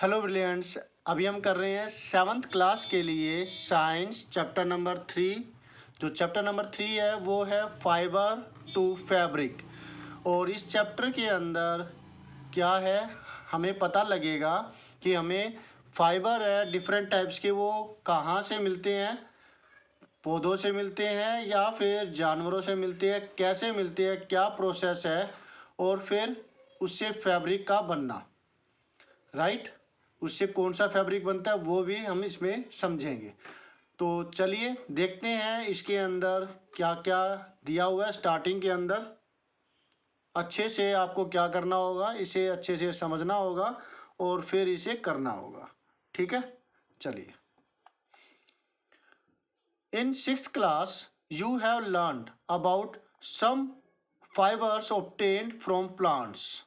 Hello brilliants. अभी हम कर रहे हैं 7th क्लास के लिए साइंस चैप्टर नंबर 3। जो चैप्टर नंबर 3 है वो है फाइबर टू फैब्रिक। और इस चैप्टर के अंदर क्या है हमें पता लगेगा कि हमें फाइबर है डिफरेंट टाइप्स के, वो कहाँ से मिलते हैं, पौधों से मिलते हैं या फिर जानवरों से मिलते हैं, कैसे मिलते हैं, क्या प्रोसेस है, और फिर उससे फैब्रिक का बनना, राइट। उससे कौन सा फैब्रिक बनता है वो भी हम इसमें समझेंगे। तो चलिए देखते हैं इसके अंदर क्या क्या दिया हुआ है। स्टार्टिंग के अंदर अच्छे से आपको क्या करना होगा, इसे अच्छे से समझना होगा और फिर इसे करना होगा, ठीक है। चलिए, in 6th class you have learned about some fibres obtained from plants.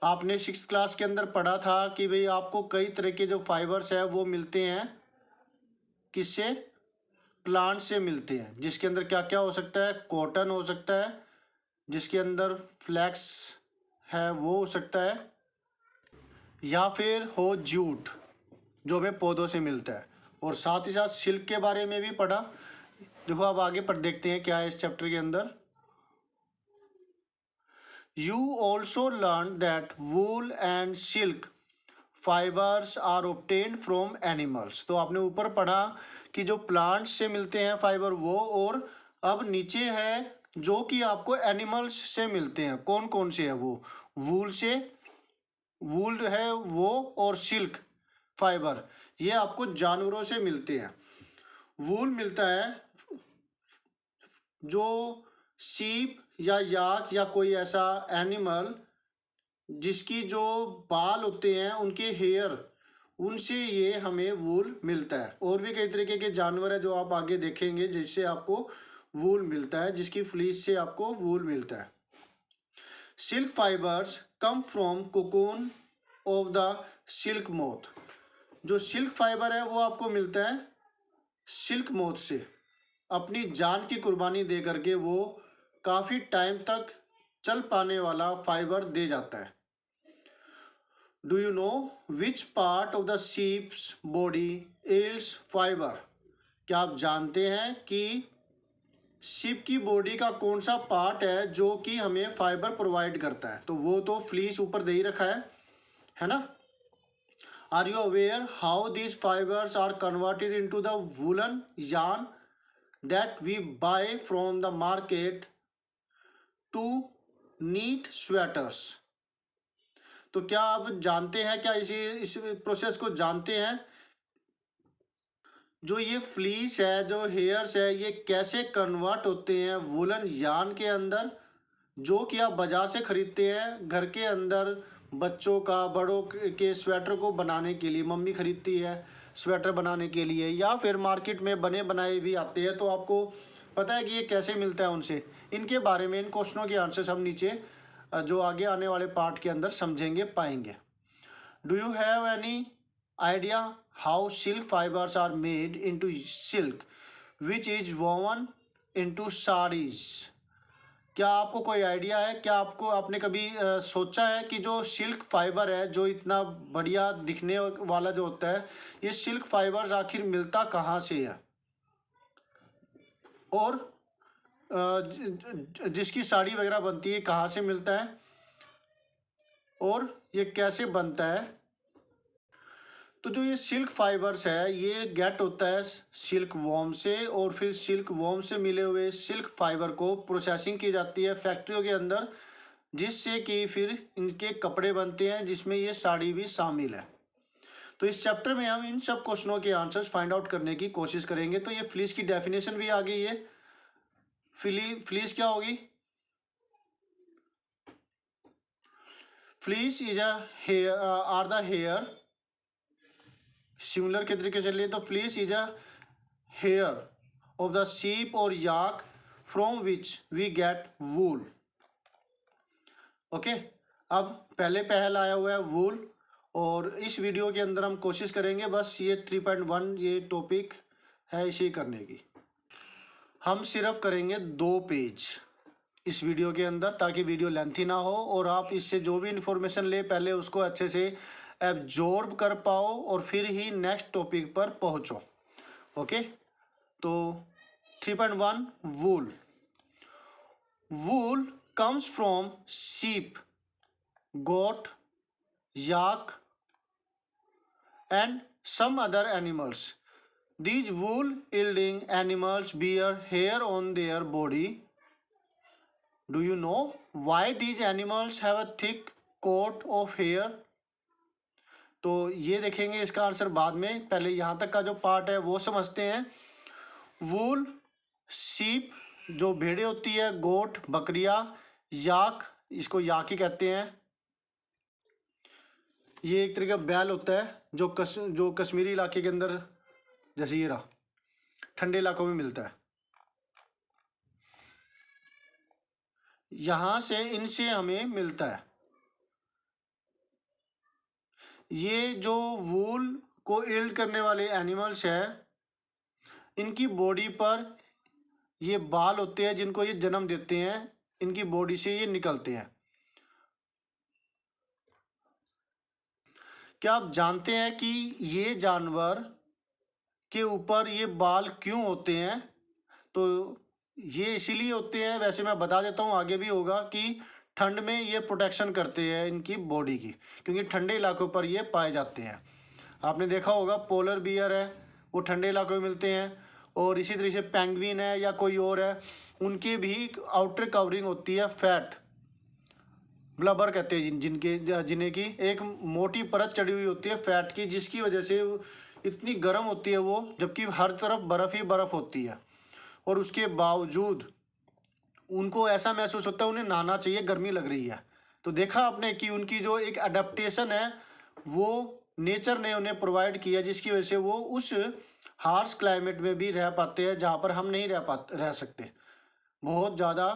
आपने 6th क्लास के अंदर पढ़ा था कि भाई आपको कई तरह के जो फाइबर्स है वो मिलते हैं, किससे, प्लांट से मिलते हैं। जिसके अंदर क्या क्या हो सकता है, कॉटन हो सकता है, जिसके अंदर फ्लैक्स है वो हो सकता है, या फिर हो जूट जो हमें पौधों से मिलता है। और साथ ही साथ सिल्क के बारे में भी पढ़ा। देखो अब आगे पर देखते हैं क्या है इस चैप्टर के अंदर। You also learned that wool and silk fibers are obtained from animals। तो आपने ऊपर पढ़ा कि जो प्लांट्स से मिलते हैं फाइबर वो, और अब नीचे है जो कि आपको एनिमल्स से मिलते हैं। कौन कौन से है वो, वूल से, वूल है वो, और सिल्क फाइबर ये आपको जानवरों से मिलते हैं। वूल मिलता है जो सीप या याक या कोई ऐसा एनिमल जिसकी जो बाल होते हैं उनके हेयर, उनसे ये हमें वूल मिलता है। और भी कई तरीके के जानवर है जो आप आगे देखेंगे जिससे आपको वूल मिलता है, जिसकी फ्लीस से आपको वूल मिलता है। Silk fibres come from cocoon of the silk moth. जो सिल्क फाइबर है वो आपको मिलता है सिल्क मोथ से। अपनी जान की कुर्बानी दे करके वो काफ़ी टाइम तक चल पाने वाला फाइबर दे जाता है। Do you know which part of the sheeps body else fibre. क्या आप जानते हैं कि शीप की बॉडी का कौन सा पार्ट है जो कि हमें फाइबर प्रोवाइड करता है। तो वो तो फ्लीस ऊपर दे ही रखा है ना। Are you aware how these fibres are converted into the woollen yarn that we buy from the market to knit sweaters। तो क्या आप जानते हैं, क्या इस प्रोसेस को जानते हैं, जो ये फ्लीस है, जो हेयर्स है, ये कैसे कन्वर्ट होते हैं वुलन यार्न के अंदर, जो कि आप बाजार से खरीदते हैं घर के अंदर बच्चों का, बड़ों के स्वेटर को बनाने के लिए। मम्मी खरीदती है स्वेटर बनाने के लिए, या फिर मार्केट में बने बनाए भी आते हैं। तो आपको पता है कि ये कैसे मिलता है उनसे। इनके बारे में, इन क्वेश्चनों के आंसर्स हम नीचे जो आगे आने वाले पार्ट के अंदर समझेंगे, पाएंगे। Do you have any idea how silk fibres are made into silk which is woven into saris. क्या आपको कोई आइडिया है, क्या आपने कभी सोचा है कि जो सिल्क फाइबर है, जो इतना बढ़िया दिखने वाला जो होता है, ये सिल्क फाइबर्स आखिर मिलता कहाँ से है, और जिसकी साड़ी वगैरह बनती है कहाँ से मिलता है, और ये कैसे बनता है। तो जो ये सिल्क फाइबर्स है ये गेट होता है सिल्क वॉर्म से, और फिर सिल्क वॉर्म से मिले हुए सिल्क फाइबर को प्रोसेसिंग की जाती है फैक्ट्रियों के अंदर, जिससे कि फिर इनके कपड़े बनते हैं, जिसमें ये साड़ी भी शामिल है। तो इस चैप्टर में हम इन सब क्वेश्चनों के आंसर्स फाइंड आउट करने की कोशिश करेंगे। तो ये फ्लीस की डेफिनेशन भी आ गई है। फ्लीस क्या होगी, fleece is a hair or the hair, similar के तरीके से लिए तो fleece is a hair of the sheep और yak from which we get wool. Okay, अब पहल आया हुआ है वूल, और इस वीडियो के अंदर हम कोशिश करेंगे बस ये 3.1 ये टॉपिक है इसे करने की। हम सिर्फ करेंगे 2 पेज इस वीडियो के अंदर, ताकि वीडियो लेंथी ना हो और आप इससे जो भी इंफॉर्मेशन ले पहले उसको अच्छे से एब्जॉर्ब कर पाओ और फिर ही नेक्स्ट टॉपिक पर पहुंचो। ओके, तो 3.1 वूल। वूल comes from sheep, goat, yak and some other animals. These wool yielding animals bear hair on their body. Do you know why these animals have a thick coat of hair? तो ये देखेंगे इसका answer बाद में, पहले यहाँ तक का जो पार्ट है वो समझते हैं। वूल शीप जो भेड़े होती है, गोट बकरियाँ, याक इसको याक ही कहते हैं, ये एक तरीके का बैल होता है जो कश्मीरी इलाके के अंदर जैसे ये रहा ठंडे इलाकों में मिलता है। यहाँ से इनसे हमें मिलता है। ये जो वूल को इल्ड करने वाले एनिमल्स हैं, इनकी बॉडी पर ये बाल होते हैं जिनको ये जन्म देते हैं, इनकी बॉडी से ये निकलते हैं। क्या आप जानते हैं कि ये जानवर के ऊपर ये बाल क्यों होते हैं? तो ये इसीलिए होते हैं, वैसे मैं बता देता हूँ, आगे भी होगा, कि ठंड में ये प्रोटेक्शन करते हैं इनकी बॉडी की, क्योंकि ठंडे इलाकों पर ये पाए जाते हैं। आपने देखा होगा पोलर बियर है वो ठंडे इलाकों में मिलते हैं, और इसी तरीके से पेंगुइन है या कोई और है, उनकी भी आउटर कवरिंग होती है फैट, ब्लबर कहते हैं जिन्हें की एक मोटी परत चढ़ी हुई होती है फैट की, जिसकी वजह से इतनी गर्म होती है वो, जबकि हर तरफ बर्फ़ ही बर्फ़ होती है, और उसके बावजूद उनको ऐसा महसूस होता है उन्हें नहाना चाहिए, गर्मी लग रही है। तो देखा आपने कि उनकी जो एक अडेप्टेशन है वो नेचर ने उन्हें प्रोवाइड किया, जिसकी वजह से वो उस हार्श क्लाइमेट में भी रह पाते हैं जहाँ पर हम नहीं रह सकते, बहुत ज़्यादा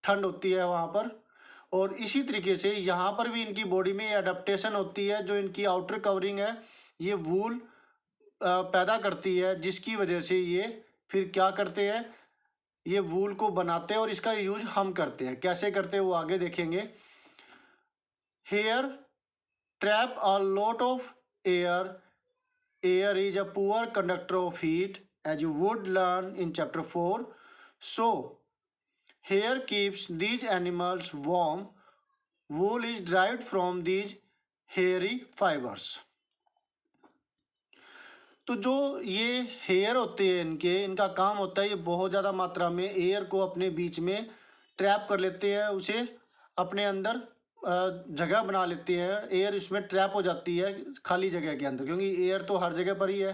ठंड होती है वहाँ पर। और इसी तरीके से यहाँ पर भी इनकी बॉडी में अडेप्टेशन होती है, जो इनकी आउटर कवरिंग है ये वूल पैदा करती है, जिसकी वजह से ये फिर क्या करते हैं, ये वूल को बनाते हैं और इसका यूज हम करते हैं। कैसे करते हैं वो आगे देखेंगे। Hair trap a lot of air, air is a poor conductor of heat as you would learn in chapter 4। So hair keeps these animals warm, wool is derived from these hairy fibres. तो जो ये hair होते हैं इनका काम होता है, ये बहुत ज़्यादा मात्रा में एयर को अपने बीच में ट्रैप कर लेते हैं, उसे अपने अंदर जगह बना लेते हैं, एयर इसमें ट्रैप हो जाती है खाली जगह के अंदर, क्योंकि एयर तो हर जगह पर ही है,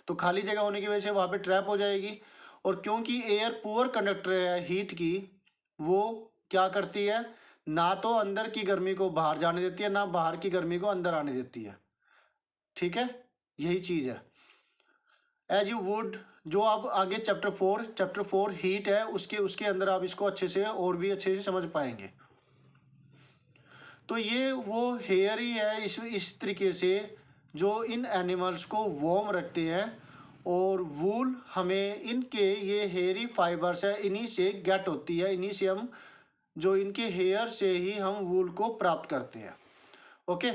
तो खाली जगह होने की वजह से वहाँ पे ट्रैप हो जाएगी। और क्योंकि एयर पुअर कंडक्टर है हीट की, वो क्या करती है, ना तो अंदर की गर्मी को बाहर जाने देती है, ना बाहर की गर्मी को अंदर आने देती है। ठीक है, यही चीज़ है। एज यू वुड, जो आप आगे चैप्टर 4 हीट है उसके अंदर आप इसको अच्छे से और भी अच्छे से समझ पाएंगे। तो ये वो हेयर ही है इस तरीके से जो इन एनिमल्स को वार्म रखते हैं, और वूल हमें इनके ये हेयरी फाइबर्स है इन्हीं से गेट होती है, इन्हीं से हम जो इनके हेयर से ही हम वूल को प्राप्त करते हैं। ओके,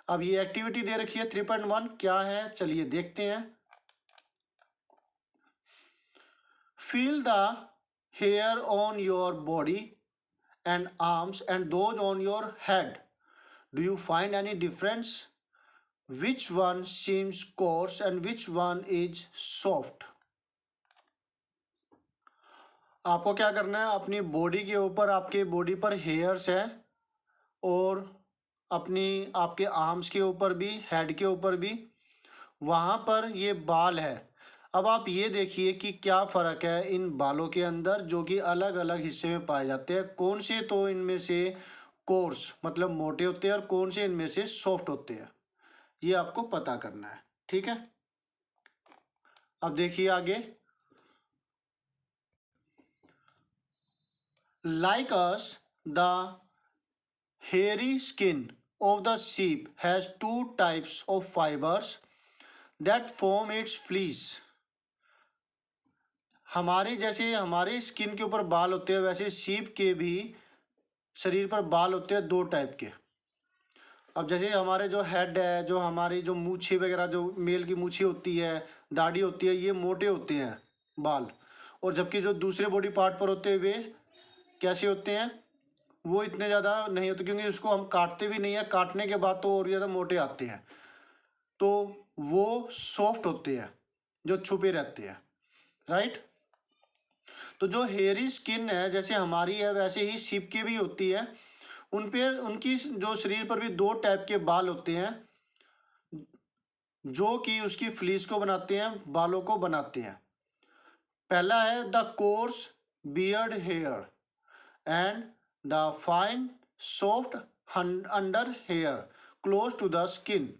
अब ये एक्टिविटी दे रखी है 3.1 क्या है, चलिए देखते हैं। Feel the hair on your body and arms and those on your head. Do you find any difference? Which one seems coarse and which one is soft? आपको क्या करना है, अपनी बॉडी के ऊपर, आपके बॉडी पर हेयर्स है, और आपके आर्म्स के ऊपर भी, हेड के ऊपर भी, वहाँ पर ये बाल है। अब आप ये देखिए कि क्या फ़र्क है इन बालों के अंदर, जो कि अलग अलग हिस्से में पाए जाते हैं। कौन से तो इनमें से कोर्स मतलब मोटे होते हैं, और कौन से इनमें से सॉफ्ट होते हैं, ये आपको पता करना है। ठीक है, अब देखिए आगे। Like us the hairy skin of the sheep has 2 types of fibers that form its fleece. हमारे जैसे हमारे स्किन के ऊपर बाल होते हैं वैसे शीप के भी शरीर पर बाल होते हैं 2 टाइप के। अब जैसे हमारे जो हेड है, जो हमारी जो मूछें वगैरह, जो मेल की मूछें होती है, दाढ़ी होती है, ये मोटे होते हैं बाल। और जबकि जो दूसरे बॉडी पार्ट पर होते हैं वे कैसे होते हैं, वो इतने ज़्यादा नहीं होते, क्योंकि उसको हम काटते भी नहीं हैं। काटने के बाद तो और ज़्यादा मोटे आते हैं, तो वो सॉफ्ट होते हैं, जो छुपे रहते हैं, राइट। तो जो हेयरी स्किन है जैसे हमारी है वैसे ही शीप की भी होती है। उन पे उनकी जो शरीर पर भी 2 टाइप के बाल होते हैं जो कि उसकी फ्लीस को बनाते हैं, बालों को बनाते हैं। पहला है the coarse beard hair and the fine soft under hair close to the skin.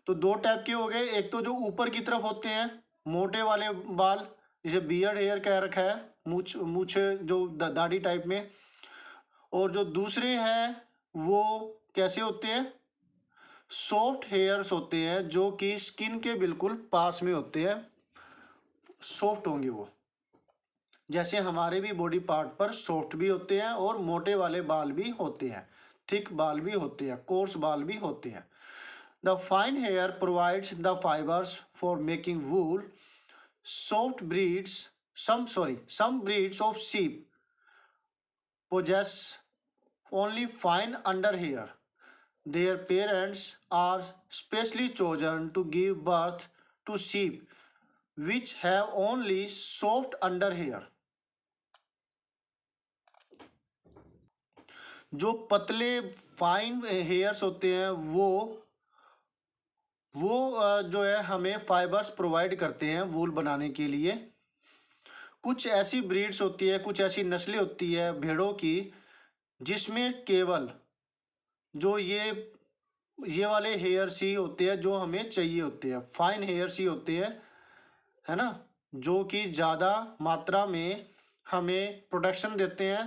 तो 2 टाइप के हो गए। एक तो जो ऊपर की तरफ होते हैं मोटे वाले बाल, जिसे बियर्ड हेयर कह रखा है, मूछ जो दाढ़ी टाइप में। और जो दूसरे हैं वो कैसे होते हैं, सॉफ्ट हेयर्स होते हैं, जो कि स्किन के बिल्कुल पास में होते हैं, सॉफ्ट होंगे वो। जैसे हमारे भी बॉडी पार्ट पर सॉफ्ट भी होते हैं और मोटे वाले बाल भी होते हैं, थिक बाल भी होते हैं, कोर्स बाल भी होते हैं। The fine hair provides the fibres for making wool. Soft breeds, some breeds of sheep possess only fine under hair. Their parents are specially chosen to give birth to sheep which have only soft under hair. जो पतले fine hairs होते हैं वो जो है हमें fibres provide करते हैं वूल बनाने के लिए। कुछ ऐसी ब्रीड्स होती है, कुछ ऐसी नस्लें होती है भेड़ों की जिसमें केवल जो ये वाले हेयर्स ही होते हैं जो हमें चाहिए होते हैं, फाइन हेयर्स ही होते हैं, है ना, जो कि ज़्यादा मात्रा में हमें प्रोटेक्शन देते हैं,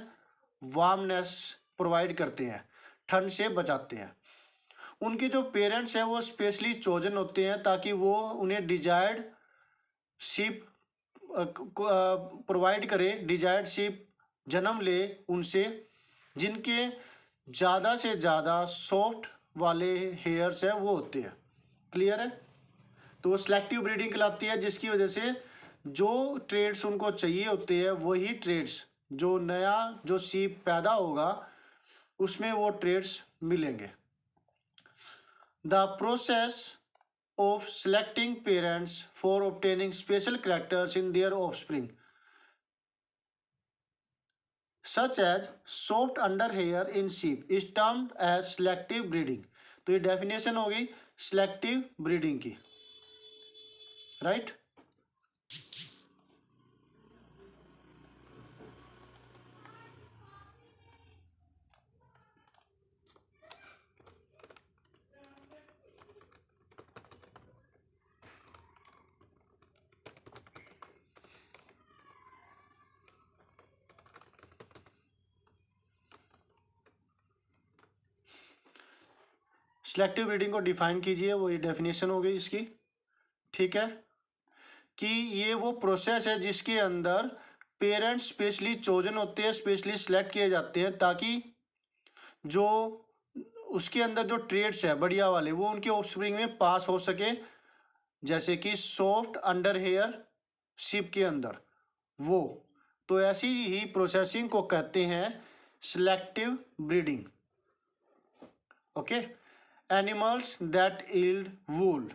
वार्मनेस प्रोवाइड करते हैं, ठंड से बचाते हैं। उनके जो पेरेंट्स हैं वो स्पेशली चोजन होते हैं ताकि वो उन्हें डिजायर्ड शीप प्रोवाइड करे, डिजायर्ड शीप जन्म ले उनसे, जिनके ज़्यादा से ज़्यादा सॉफ्ट वाले हेयर्स है वो होते हैं। क्लियर है। तो सिलेक्टिव ब्रीडिंग कहलाती है, जिसकी वजह से जो ट्रेड्स उनको चाहिए होते हैं वही ट्रेड्स जो नया जो शीप पैदा होगा उसमें वो ट्रेड्स मिलेंगे। The process of selecting parents for obtaining special characters in their offspring, such as soft under hair in sheep, is termed as selective breeding. तो ये डेफिनेशन हो गई सिलेक्टिव ब्रीडिंग की, राइट। सिलेक्टिव ब्रीडिंग को define कीजिए, वो ये definition हो गई इसकी, ठीक है। कि ये वो प्रोसेस है जिसके अंदर पेरेंट्स स्पेशली चोजन होते हैं, स्पेशली सिलेक्ट किए जाते हैं ताकि जो उसके अंदर जो ट्रेड्स है बढ़िया वाले वो उनके ऑफस्प्रिंग में पास हो सके, जैसे कि सॉफ्ट अंडर हेयर शीप के अंदर वो। तो ऐसी ही प्रोसेसिंग को कहते हैं selective breeding. Okay. Animals that yield wool.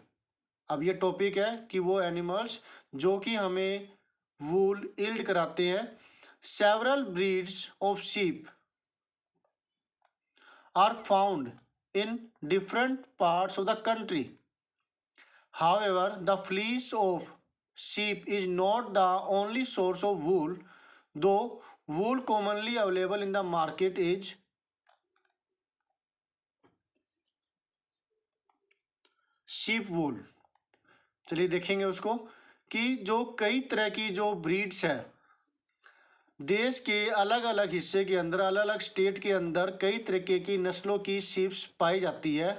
अब ये टॉपिक है कि वो एनिमल्स जो कि हमें वूल यील्ड कराते हैं। Several breeds of sheep are found in different parts of the country. However, the fleece of sheep is not the only source of wool, though wool commonly available in the market is sheep wool। चलिए देखेंगे उसको कि जो कई तरह की जो breeds है देश के अलग अलग हिस्से के अंदर, अलग अलग स्टेट के अंदर कई तरीके की नस्लों की शीप्स पाई जाती है।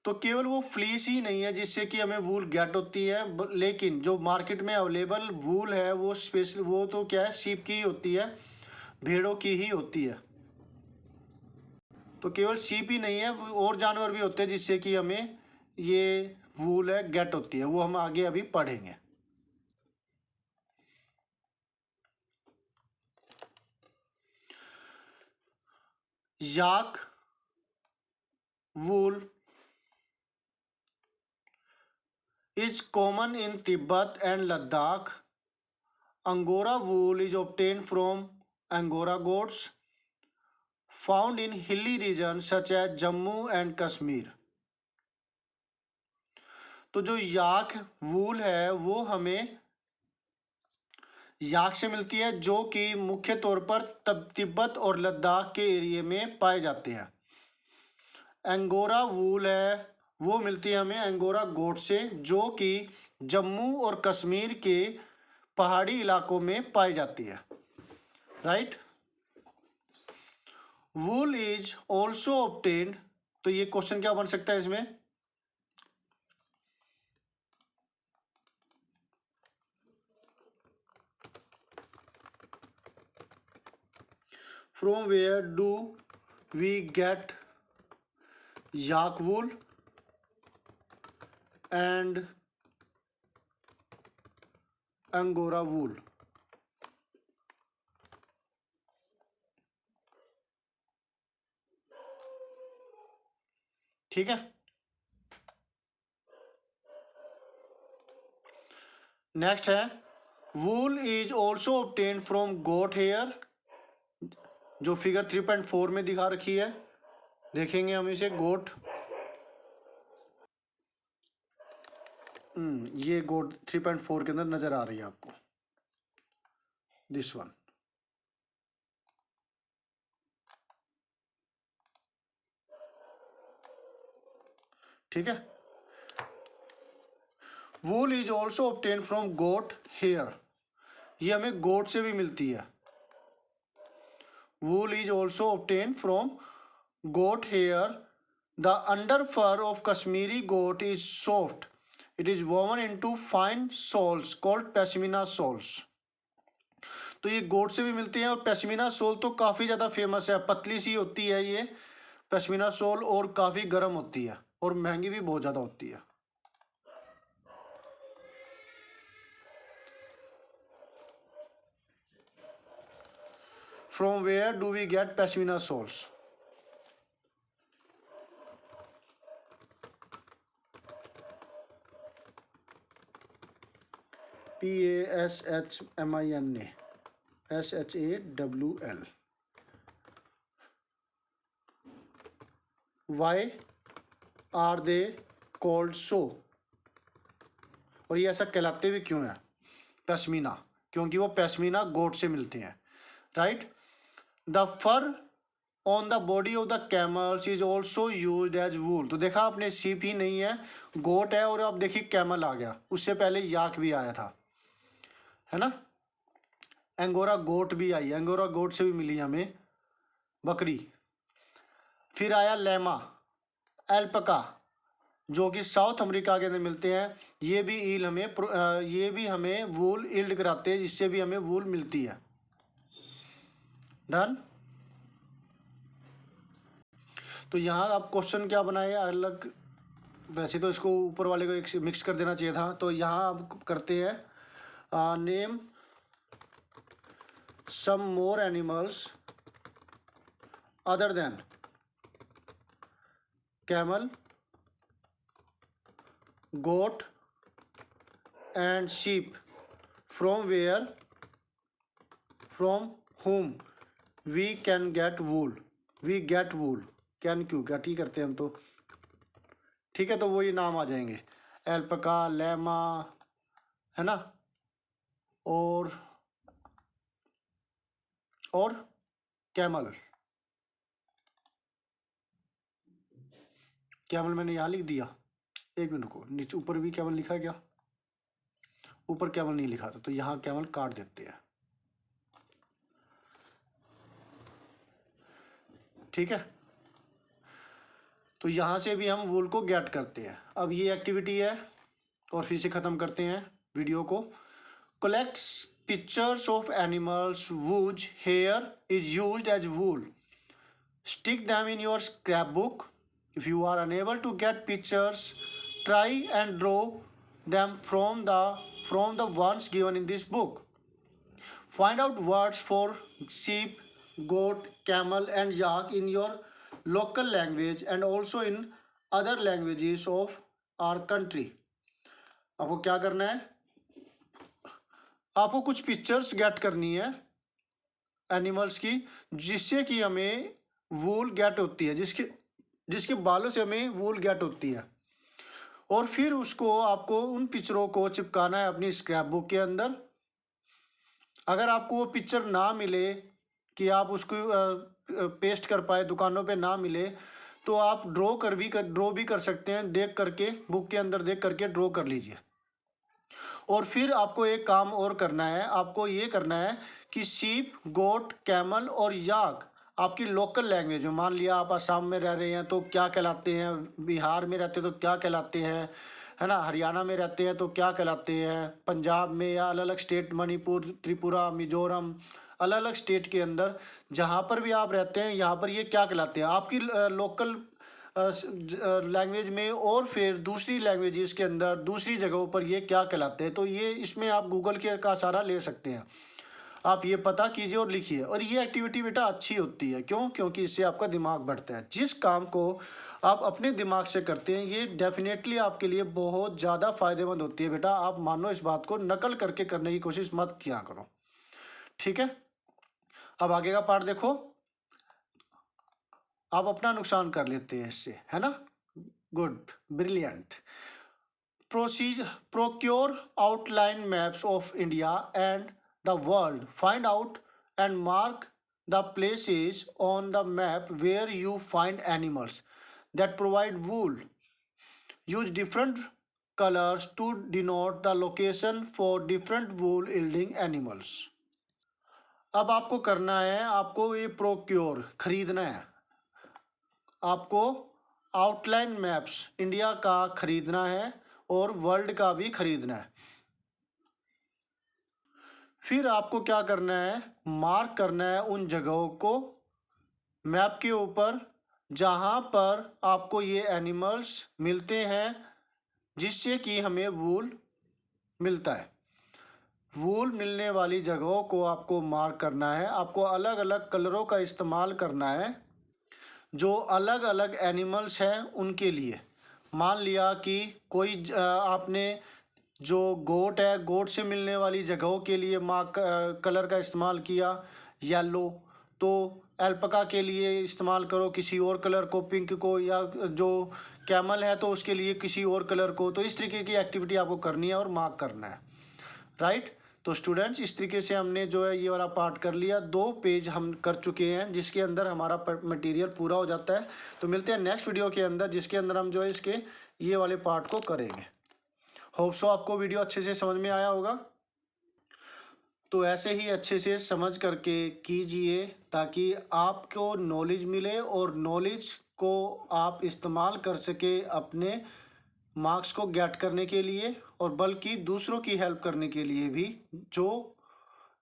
तो केवल वो फ्लीस ही नहीं है जिससे कि हमें वूल गेट होती है, लेकिन जो मार्केट में अवेलेबल वूल है वो स्पेशल, वो तो क्या है, शीप की ही होती है, भेड़ों की ही होती है। तो केवल शीप ही नहीं है, और जानवर भी होते हैं जिससे कि हमें ये वूल है गेट होती है, वो हम आगे अभी पढ़ेंगे। याक वूल is common in Tibet and Ladakh. Angora wool is obtained from Angora goats, found in hilly regions such as Jammu and Kashmir. तो जो याक वूल है वो हमें याक से मिलती है, जो कि मुख्य तौर पर तिब्बत और लद्दाख के एरिया में पाए जाते हैं। एंगोरा वूल है वो मिलती है हमें एंगोरा गोट से, जो कि जम्मू और कश्मीर के पहाड़ी इलाकों में पाई जाती है। Right. Wool is also obtained, तो ये क्वेश्चन क्या बन सकता है इसमें, from where do we get yak wool and angora wool. ठीक है। नेक्स्ट है wool is also obtain from goat hair, जो फिगर 3.4 में दिखा रखी है, देखेंगे हम इसे। गोट, ये गोट 3.4 के अंदर नजर आ रही है आपको, दिस वन। ठीक है। Wool is also obtain from goat hair, ये हमें गोट से भी मिलती है। Wool is also obtain from goat hair, the under fur of Kashmiri goat is soft, it is woven into fine shawls called pashmina shawls. तो ये गोट से भी मिलते हैं, और पैशमीना सोल तो काफ़ी ज़्यादा फेमस है, पतली सी होती है ये पैशमीना सोल, और काफ़ी गर्म होती है और महंगी भी बहुत ज़्यादा होती है। From where do we get pashmina shawls, PASHMINA SHAWL। Why are they called so, और ये ऐसा कहलाते हुए क्यों है पैशमीना, क्योंकि वो पैशमीना गोट से मिलते हैं। Right. The fur on the body of the camels is also use as wool, तो देखा आपने, सीप ही नहीं है, गोट है, और अब देखिए कैमल आ गया, उससे पहले याक भी आया था, है ना। एंगोरा गोट भी आई, एंगोरा गोट से भी मिली हमें बकरी। फिर आया लेमा, एल्पका, जो कि साउथ अमेरिका के अंदर मिलते हैं, ये भी ईल हमें ये भी हमें वूल ईल्ड कराते हैं, जिससे भी हमें वूल मिलती है। डन। तो यहाँ आप क्वेश्चन क्या बनाए अलग, वैसे तो इसको ऊपर वाले को एक मिक्स कर देना चाहिए था, तो यहाँ आप करते हैं name some more animals other than camel, goat and sheep from where, from whom we can get wool, we get wool, can क्यों गेट ही करते हैं हम तो। ठीक है, तो वो ये नाम आ जाएंगे, एल्पका, लेमा, है ना, और कैमल। कैमल मैंने यहाँ लिख दिया, एक मिनट को, नीचे ऊपर भी कैमल लिखा है क्या, ऊपर कैमल नहीं लिखा था, तो यहाँ कैमल काट देते हैं। ठीक है। तो यहाँ से भी हम वूल को गेट करते हैं। अब ये एक्टिविटी है और फिर से ख़त्म करते हैं वीडियो को। Collect pictures of animals whose hair is used as wool. Stick them in your scrapbook. If you are unable to get pictures, try and draw them from the ones given in this book. Find out words for sheep, goat, camel and yak in your local language and also in other languages of our country. आपको क्या करना है, आपको कुछ pictures gate करनी है animals की, जिससे कि हमें वूल गेट होती है, जिसके बालों से हमें वूल गेट होती है। और फिर उसको आपको उन पिक्चरों को चिपकाना है अपनी स्क्रैप बुक के अंदर। अगर आपको वो पिक्चर ना मिले कि आप उसको पेस्ट कर पाए, दुकानों पे ना मिले, तो आप ड्रॉ भी कर सकते हैं, देख करके बुक के अंदर देख करके ड्रॉ कर लीजिए। और फिर आपको एक काम और करना है, आपको ये करना है कि शीप, गोट, कैमल और याक आपकी लोकल लैंग्वेज में, मान लिया आप असम में रह रहे हैं तो क्या कहलाते हैं, बिहार में रहते हैं तो क्या कहलाते हैं, है ना, हरियाणा में रहते हैं तो क्या कहलाते हैं, पंजाब में या अलग अलग स्टेट, मणिपुर, त्रिपुरा, मिजोरम, अलग अलग स्टेट के अंदर जहाँ पर भी आप रहते हैं यहाँ पर ये क्या कहलाते हैं आपकी लोकल लैंग्वेज में, और फिर दूसरी लैंग्वेजेस के अंदर दूसरी जगहों पर ये क्या कहलाते हैं। तो ये इसमें आप गूगल के का सहारा ले सकते हैं। आप ये पता कीजिए और लिखिए। और ये एक्टिविटी बेटा अच्छी होती है, क्यों? क्योंकि इससे आपका दिमाग बढ़ता है। जिस काम को आप अपने दिमाग से करते हैं ये डेफिनेटली आपके लिए बहुत ज़्यादा फ़ायदेमंद होती है बेटा। आप मानो इस बात को, नकल करके करने की कोशिश मत किया करो, ठीक है। अब आगे का पार्ट देखो। आप अपना नुकसान कर लेते हैं इससे, है ना। Good, brilliant. Procure outline maps of India and the world. Find out and mark the places on the map where you find animals that provide wool. Use different colors to denote the location for different wool yielding animals. अब आपको करना है, आपको ये procure खरीदना है, आपको outline maps India का खरीदना है और वर्ल्ड का भी खरीदना है। फिर आपको क्या करना है, मार्क करना है उन जगहों को मैप के ऊपर जहाँ पर आपको ये एनिमल्स मिलते हैं, जिससे कि हमें वूल मिलता है। वूल मिलने वाली जगहों को आपको मार्क करना है। आपको अलग अलग कलरों का इस्तेमाल करना है जो अलग अलग एनिमल्स हैं उनके लिए। मान लिया कि कोई आपने जो गोट है, गोट से मिलने वाली जगहों के लिए मार्क कलर का इस्तेमाल किया येलो, तो एल्पका के लिए इस्तेमाल करो किसी और कलर को, पिंक को, या जो कैमल है तो उसके लिए किसी और कलर को। तो इस तरीके की एक्टिविटी आपको करनी है और मार्क करना है, राइट। तो स्टूडेंट्स, इस तरीके से हमने जो है ये वाला पार्ट कर लिया। 2 पेज हम कर चुके हैं जिसके अंदर हमारा मटेरियल पूरा हो जाता है। तो मिलते हैं नेक्स्ट वीडियो के अंदर, जिसके अंदर हम जो है इसके ये वाले पार्ट को करेंगे। होप सो आपको वीडियो अच्छे से समझ में आया होगा। तो ऐसे ही अच्छे से समझ करके कीजिए ताकि आपको नॉलेज मिले और नॉलेज को आप इस्तेमाल कर सके अपने मार्क्स को गेट करने के लिए, और बल्कि दूसरों की हेल्प करने के लिए भी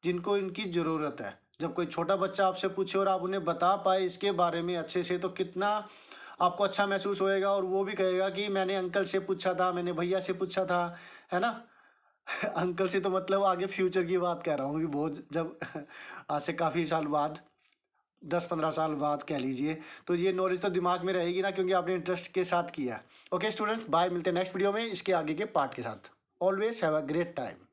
जिनको इनकी ज़रूरत है। जब कोई छोटा बच्चा आपसे पूछे और आप उन्हें बता पाए इसके बारे में अच्छे से, तो कितना आपको अच्छा महसूस होएगा। और वो भी कहेगा कि मैंने अंकल से पूछा था, मैंने भैया से पूछा था, है ना। अंकल से तो मतलब आगे फ्यूचर की बात कह रहा हूँ कि बहुत, जब आज से काफ़ी साल बाद, 10-15 साल बाद कह लीजिए, तो ये नॉलेज तो दिमाग में रहेगी ना, क्योंकि आपने इंटरेस्ट के साथ किया। ओके स्टूडेंट्स, बाय, मिलते हैं नेक्स्ट वीडियो में इसके आगे के पार्ट के साथ। Always have a great time.